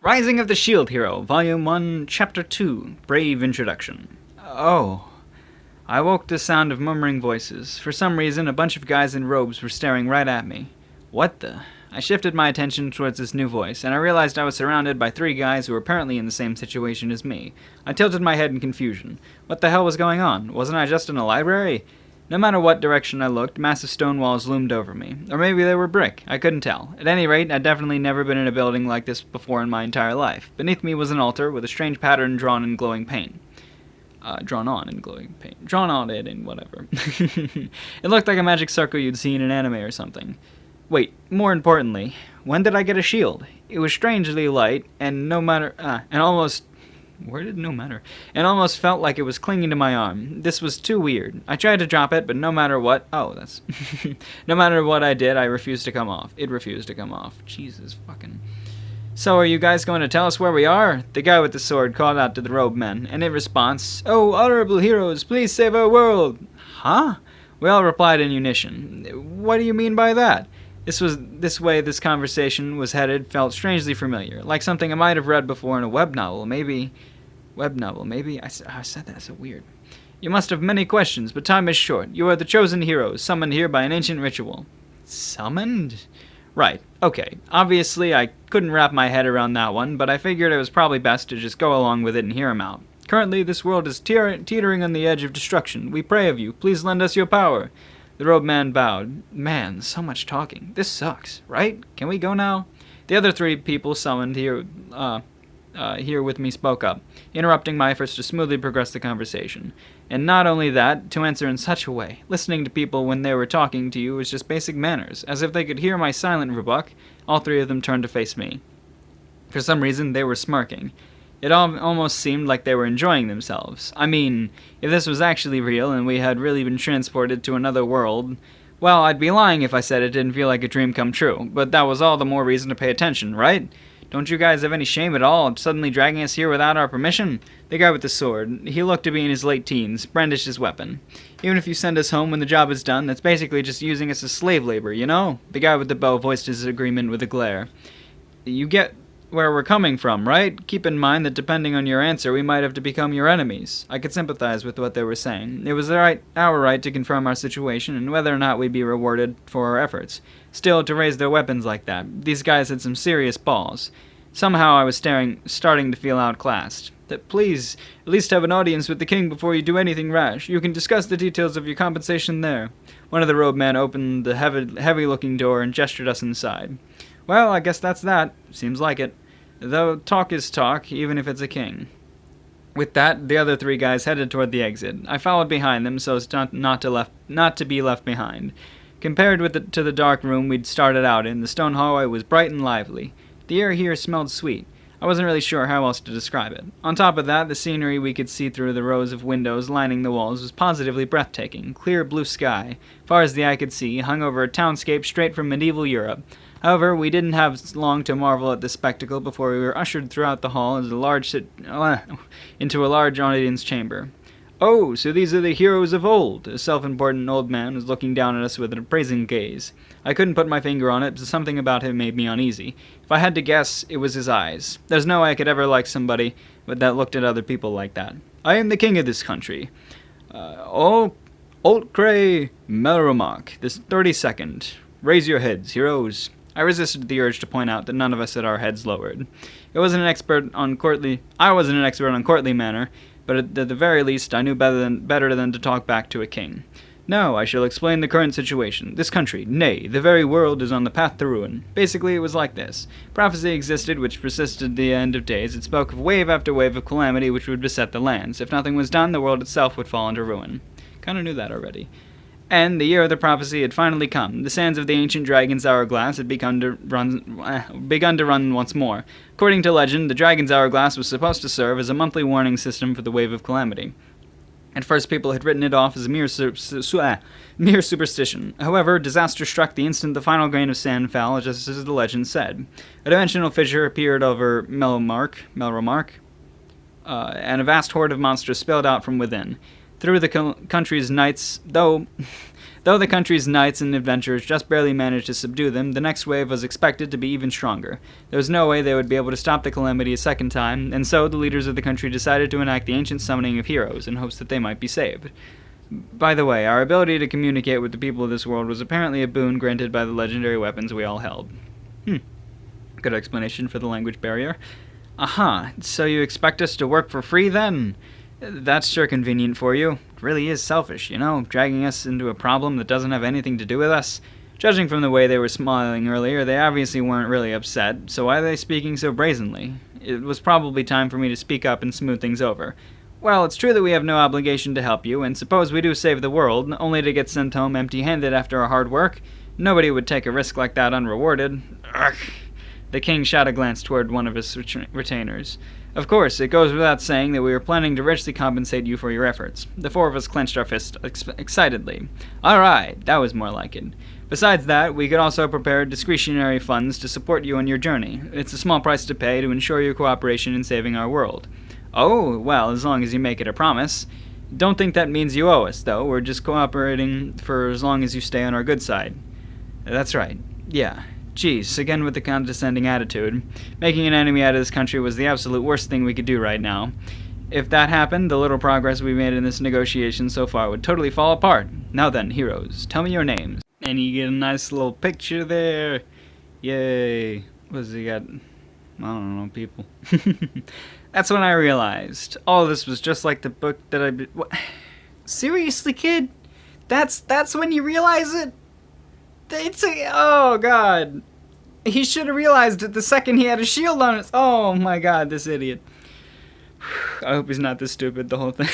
Rising of the Shield Hero, Volume 1, Chapter 2, Brave Introduction. Oh. I woke to the sound of murmuring voices. For some reason, a bunch of guys in robes were staring right at me. What the? I shifted my attention towards this new voice, and I realized I was surrounded by 3 guys who were apparently in the same situation as me. I tilted my head in confusion. What the hell was going on? Wasn't I just in a library? No matter what direction I looked, massive stone walls loomed over me. Or maybe they were brick. I couldn't tell. At any rate, I'd definitely never been in a building like this before in my entire life. Beneath me was an altar with a strange pattern drawn in glowing paint. Drawn on it in whatever. It looked like a magic circle you'd see in an anime or something. Wait, more importantly, when did I get a shield? It was strangely light, and almost felt like it was clinging to my arm. This was too weird. I tried to drop it, but no matter what no matter what I did, it refused to come off. Jesus fucking. So are you guys going to tell us where we are? The guy with the sword called out to the robed men, and in response, "Oh, honorable heroes, please save our world." Huh? We all replied in unison. What do you mean by that? This way this conversation was headed felt strangely familiar, like something I might have read before in a web novel, maybe. I said that so weird. You must have many questions, but time is short. You are the chosen heroes, summoned here by an ancient ritual. Summoned? Right, okay. Obviously, I couldn't wrap my head around that one, but I figured it was probably best to just go along with it and hear him out. Currently, this world is teetering on the edge of destruction. We pray of you. Please lend us your power. The robed man bowed. Man, so much talking. This sucks, right? Can we go now? The other 3 people summoned here with me spoke up, interrupting my efforts to smoothly progress the conversation. And not only that, to answer in such a way. Listening to people when they were talking to you was just basic manners. As if they could hear my silent rebuke, all 3 of them turned to face me. For some reason, they were smirking. It almost seemed like they were enjoying themselves. I mean, if this was actually real and we had really been transported to another world, well, I'd be lying if I said it didn't feel like a dream come true, but that was all the more reason to pay attention, right? Don't you guys have any shame at all suddenly dragging us here without our permission? The guy with the sword, he looked to be in his late teens, brandished his weapon. Even if you send us home when the job is done, that's basically just using us as slave labor, you know? The guy with the bow voiced his agreement with a glare. You get where we're coming from, right? Keep in mind that depending on your answer, we might have to become your enemies. I could sympathize with what they were saying. It was our right to confirm our situation and whether or not we'd be rewarded for our efforts. Still, to raise their weapons like that, these guys had some serious balls. Somehow I was starting to feel outclassed. Please, at least have an audience with the king before you do anything rash. You can discuss the details of your compensation there. One of the robed men opened the heavy-looking door and gestured us inside. Well, I guess that's that. Seems like it. Though talk is talk, even if it's a king. With that, the other 3 guys headed toward the exit. I followed behind them so as not to be left behind. Compared to the dark room we'd started out in, the stone hallway was bright and lively. The air here smelled sweet. I wasn't really sure how else to describe it. On top of that, the scenery we could see through the rows of windows lining the walls was positively breathtaking. Clear blue sky, far as the eye could see, hung over a townscape straight from medieval Europe. However, we didn't have long to marvel at the spectacle before we were ushered throughout the hall into a large audience chamber. Oh, so these are the heroes of old. A self-important old man was looking down at us with an appraising gaze. I couldn't put my finger on it, but something about him made me uneasy. If I had to guess, it was his eyes. There's no way I could ever like somebody that looked at other people like that. I am the king of this country. Oltkray Melromak, this 32nd. Raise your heads, heroes. I resisted the urge to point out that none of us had our heads lowered. I wasn't an expert on courtly manner, but at the very least I knew better than to talk back to a king. No, I shall explain the current situation. This country, nay, the very world is on the path to ruin. Basically, it was like this. Prophecy existed which persisted to the end of days. It spoke of wave after wave of calamity which would beset the lands. If nothing was done, the world itself would fall into ruin. Kinda knew that already. And the year of the prophecy had finally come. The sands of the ancient dragon's hourglass had begun to run once more. According to legend, the dragon's hourglass was supposed to serve as a monthly warning system for the wave of calamity. At first, people had written it off as a mere superstition. However, disaster struck the instant the final grain of sand fell, just as the legend said. A dimensional fissure appeared over Melromark, and a vast horde of monsters spilled out from within. Through the country's nights, though Though the country's knights and adventurers just barely managed to subdue them, the next wave was expected to be even stronger. There was no way they would be able to stop the calamity a second time, and so the leaders of the country decided to enact the ancient summoning of heroes in hopes that they might be saved. By the way, our ability to communicate with the people of this world was apparently a boon granted by the legendary weapons we all held. Good explanation for the language barrier. Aha, so you expect us to work for free then? That's sure convenient for you. It really is selfish, dragging us into a problem that doesn't have anything to do with us. Judging from the way they were smiling earlier, they obviously weren't really upset, so why are they speaking so brazenly? It was probably time for me to speak up and smooth things over. Well, it's true that we have no obligation to help you, and suppose we do save the world, only to get sent home empty-handed after our hard work. Nobody would take a risk like that unrewarded. Ugh. The king shot a glance toward one of his retainers. Of course, it goes without saying that we were planning to richly compensate you for your efforts. The four of us clenched our fists excitedly. All right, that was more like it. Besides that, we could also prepare discretionary funds to support you on your journey. It's a small price to pay to ensure your cooperation in saving our world. Oh, well, as long as you make it a promise. Don't think that means you owe us, though. We're just cooperating for as long as you stay on our good side. That's right. Yeah. Geez, again with the condescending attitude. Making an enemy out of this country was the absolute worst thing we could do right now. If that happened, the little progress we made in this negotiation so far would totally fall apart. Now then, heroes, tell me your names. And you get a nice little picture there. Yay. What's he got? I don't know, people. That's when I realized. All of this was just like the book that I... What? Seriously, kid? That's when you realize it? Oh, God. He should have realized it the second he had a shield on his... Oh, my God, this idiot. I hope he's not this stupid, the whole thing.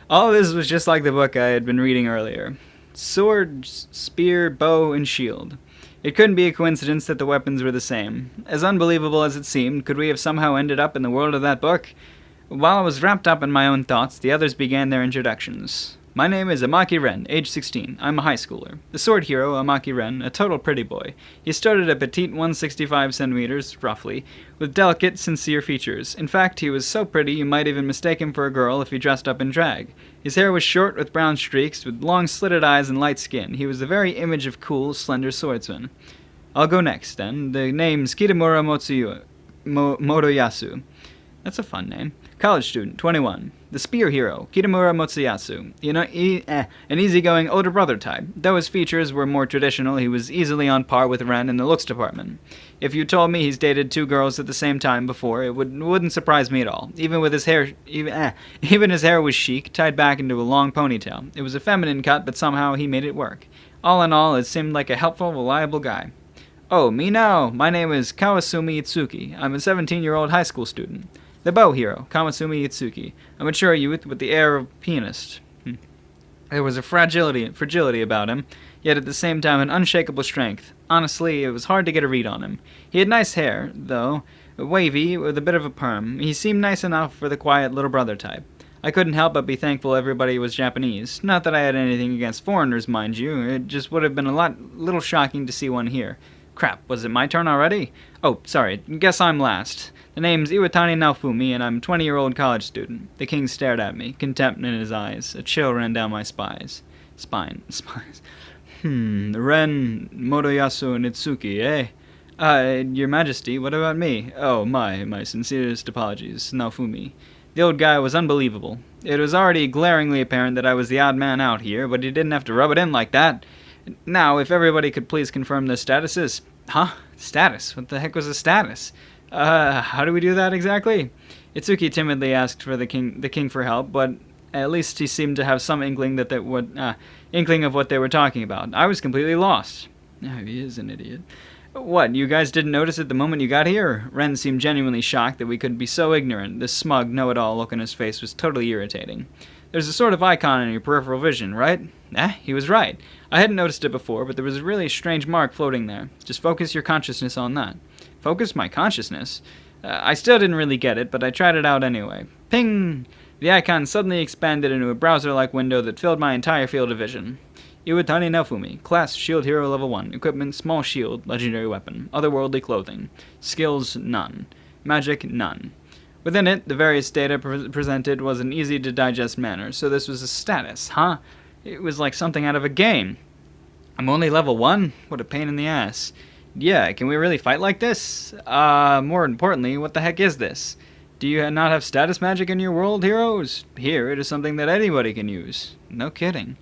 All of this was just like the book I had been reading earlier. Sword, spear, bow, and shield. It couldn't be a coincidence that the weapons were the same. As unbelievable as it seemed, could we have somehow ended up in the world of that book? While I was wrapped up in my own thoughts, the others began their introductions. My name is Amaki Ren, age 16. I'm a high schooler. The sword hero, Amaki Ren, a total pretty boy. He stood at a petite 165 centimeters, roughly, with delicate, sincere features. In fact, he was so pretty you might even mistake him for a girl if he dressed up in drag. His hair was short with brown streaks, with long slitted eyes and light skin. He was the very image of cool, slender swordsman. I'll go next, then. The name's Kitamura Motoyasu. That's a fun name. College student, 21. The spear hero, Kitamura Motsuyasu. An easygoing older brother type. Though his features were more traditional, he was easily on par with Ren in the looks department. If you told me he's dated two girls at the same time before, it wouldn't surprise me at all. Even his hair was chic, tied back into a long ponytail. It was a feminine cut, but somehow he made it work. All in all, it seemed like a helpful, reliable guy. Oh, me now. My name is Kawasumi Itsuki. I'm a 17-year-old high school student. The bow hero, Kawasumi Itsuki, a mature youth with the air of a pianist. There was a fragility about him, yet at the same time an unshakable strength. Honestly, it was hard to get a read on him. He had nice hair, though, wavy, with a bit of a perm. He seemed nice enough for the quiet little brother type. I couldn't help but be thankful everybody was Japanese. Not that I had anything against foreigners, mind you. It just would have been a little shocking to see one here. Crap, was it my turn already? Oh, sorry, guess I'm last. The name's Iwatani Naofumi, and I'm a 20-year-old college student. The king stared at me, contempt in his eyes. A chill ran down my spine. Ren, Motoyasu, and Itsuki, eh? Your Majesty, what about me? Oh, my sincerest apologies, Naofumi. The old guy was unbelievable. It was already glaringly apparent that I was the odd man out here, but he didn't have to rub it in like that. Now, if everybody could please confirm their statuses. Huh? Status? What the heck was a status? How do we do that exactly? Itsuki timidly asked for the king for help, but at least he seemed to have some inkling inkling of what they were talking about. I was completely lost. Oh, he is an idiot. What, you guys didn't notice it the moment you got here? Ren seemed genuinely shocked that we could be so ignorant. This smug, know-it-all look on his face was totally irritating. There's a sort of icon in your peripheral vision, right? He was right. I hadn't noticed it before, but there was a really strange mark floating there. Just focus your consciousness on that. Focus my consciousness? I still didn't really get it, but I tried it out anyway. Ping! The icon suddenly expanded into a browser-like window that filled my entire field of vision. Iwatani Naofumi. Class, Shield Hero Level 1. Equipment, Small Shield, Legendary Weapon. Otherworldly Clothing. Skills, none. Magic, none. Within it, the various data presented was in easy-to-digest manner, so this was a status, huh? It was like something out of a game. I'm only level 1? What a pain in the ass. Yeah, can we really fight like this? More importantly, what the heck is this? Do you not have status magic in your world, heroes? Here, it is something that anybody can use. No kidding.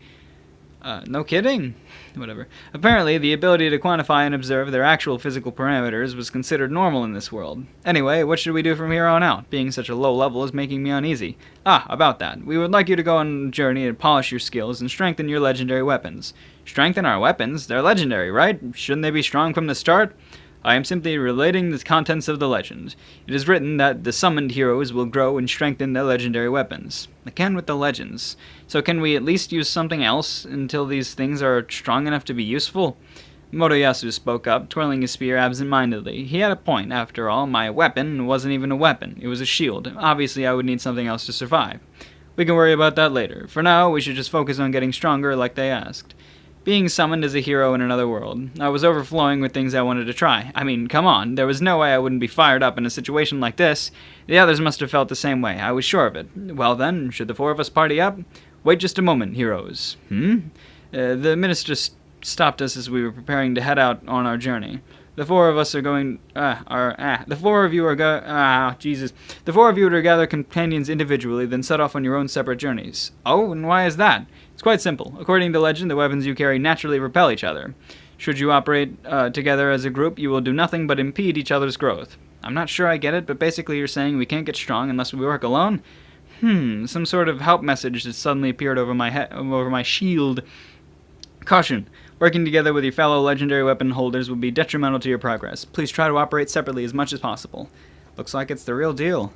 No kidding? Whatever. Apparently, the ability to quantify and observe their actual physical parameters was considered normal in this world. Anyway, what should we do from here on out? Being such a low level is making me uneasy. About that. We would like you to go on a journey and polish your skills and strengthen your legendary weapons. Strengthen our weapons? They're legendary, right? Shouldn't they be strong from the start? I am simply relating the contents of the legend. It is written that the summoned heroes will grow and strengthen their legendary weapons. Again with the legends. So can we at least use something else until these things are strong enough to be useful? Motoyasu spoke up, twirling his spear absent-mindedly. He had a point, after all. My weapon wasn't even a weapon. It was a shield. Obviously, I would need something else to survive. We can worry about that later. For now, we should just focus on getting stronger like they asked. Being summoned as a hero in another world, I was overflowing with things I wanted to try. I mean, come on, there was no way I wouldn't be fired up in a situation like this. The others must have felt the same way, I was sure of it. Well then, should the 4 of us party up? Wait just a moment, heroes. The minister stopped us as we were preparing to head out on our journey. The 4 of us are going, the 4 of you are Jesus. The 4 of you are to gather companions individually, then set off on your own separate journeys. Oh, and why is that? It's quite simple. According to legend, the weapons you carry naturally repel each other. Should you operate together as a group, you will do nothing but impede each other's growth. I'm not sure I get it, but basically you're saying we can't get strong unless we work alone? Some sort of help message has suddenly appeared over my shield. Caution. Working together with your fellow legendary weapon holders will be detrimental to your progress. Please try to operate separately as much as possible. Looks like it's the real deal.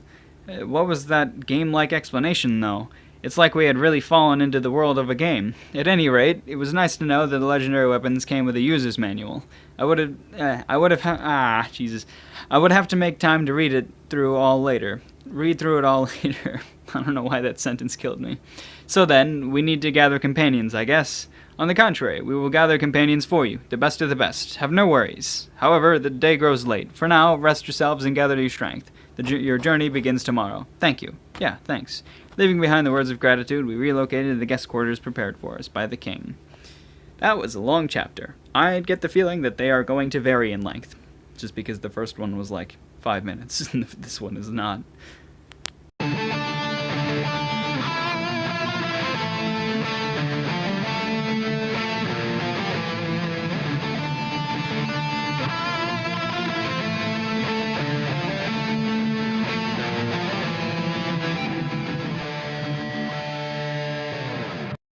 What was that game-like explanation, though? It's like we had really fallen into the world of a game. At any rate, it was nice to know that the legendary weapons came with a user's manual. I would have to make time to read through it all later. I don't know why that sentence killed me. So then, we need to gather companions, I guess. On the contrary, we will gather companions for you, the best of the best. Have no worries. However, the day grows late. For now, rest yourselves and gather your strength. Your journey begins tomorrow. Thank you. Yeah, thanks. Leaving behind the words of gratitude, we relocated to the guest quarters prepared for us by the king. That was a long chapter. I get the feeling that they are going to vary in length, just because the first one was like 5 minutes, and this one is not.